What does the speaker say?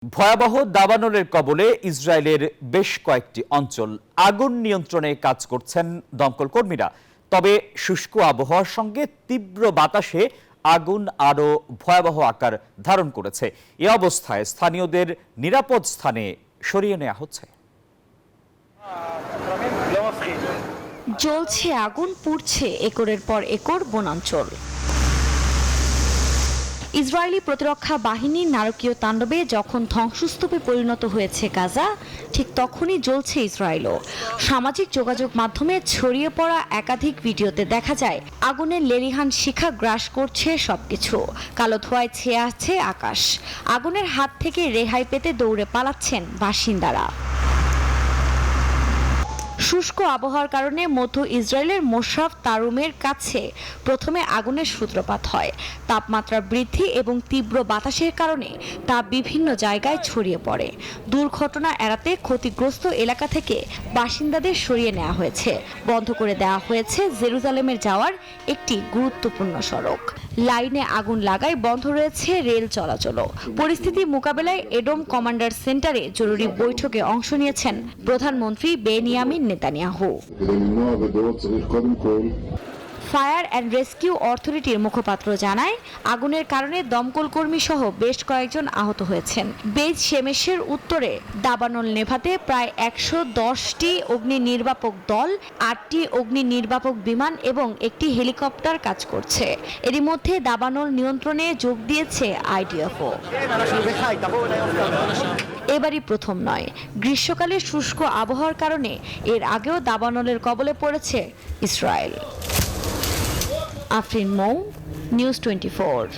ভয়াবহ দাবানলের কবলে ইসরায়েলের বেশ কয়েকটি অঞ্চল। আগুন নিয়ন্ত্রণে কাজ করছেন দমকল কর্মীরা। তবে শুষ্ক আবহাওয়ার সঙ্গে তীব্র বাতাসে আগুন আরও ভয়াবহ আকার ধারণ করেছে। এ অবস্থায় স্থানীয়দের নিরাপদ স্থানে সরিয়ে নেওয়া হচ্ছে। জ্বলছে আগুন, পুড়ছে একরের পর একর বনাঞ্চল। ইসরায়েলি প্রতিরক্ষা বাহিনীর নারকীয় তাণ্ডবে যখন ধ্বংসস্তূপে পরিণত হয়েছে গাজা, ঠিক তখনই জ্বলছে ইসরায়েলও। সামাজিক যোগাযোগ মাধ্যমে ছড়িয়ে পড়া একাধিক ভিডিওতে দেখা যায় আগুনের লেলিহান শিখা গ্রাস করছে সবকিছু। কালো ধোঁয়ায় ছেয়ে আছে আকাশ। আগুনের হাত থেকে রেহাই পেতে দৌড়ে পালাচ্ছেন বাসিন্দারা। শুষ্ক আবহাওয়ার কারণে মধ্য ইসরায়েলের মোশাফ তারুমের কাছে প্রথমে আগুনের সূত্রপাত হয়। তাপমাত্রা বৃদ্ধি এবং তীব্র বাতাসের কারণে তা বিভিন্ন জায়গায় ছড়িয়ে পড়ে। দুর্ঘটনা এড়াতে ক্ষতিগ্রস্ত এলাকা থেকে বাসিন্দাদের সরিয়ে নেওয়া হয়েছে। বন্ধ করে দেওয়া হয়েছে জেরুজালেমের যাওয়ার একটি গুরুত্বপূর্ণ সড়ক। লাইনে আগুন লাগায় বন্ধ রয়েছে রেল চলাচলও। পরিস্থিতি মোকাবেলায় এডোম কমান্ডার সেন্টারে জরুরি বৈঠকে অংশ নিয়েছেন প্রধানমন্ত্রী Benjamin Netanyahu. Fire and rescue অথরিটির মুখপাত্র জানায়, আগুনের কারণে দমকল কর্মী সহ বেশ কয়েকজন আহত হয়েছেন। বেজ শেমেশের উত্তরে দাবানল নেভাতে প্রায় 110টি অগ্নি নির্বাপক দল, 8টি অগ্নি নির্বাপক বিমান এবং একটি হেলিকপ্টার কাজ করছে। এরই মধ্যে দাবানল নিয়ন্ত্রণে যোগ দিয়েছে আইডিএফও। এবারই প্রথম নয়, গ্রীষ্মকালে শুষ্ক আবহাওয়ার কারণে এর আগেও দাবানলের কবলে পড়েছে ইসরায়েল। আফরিন মৌ, নিউজ 24।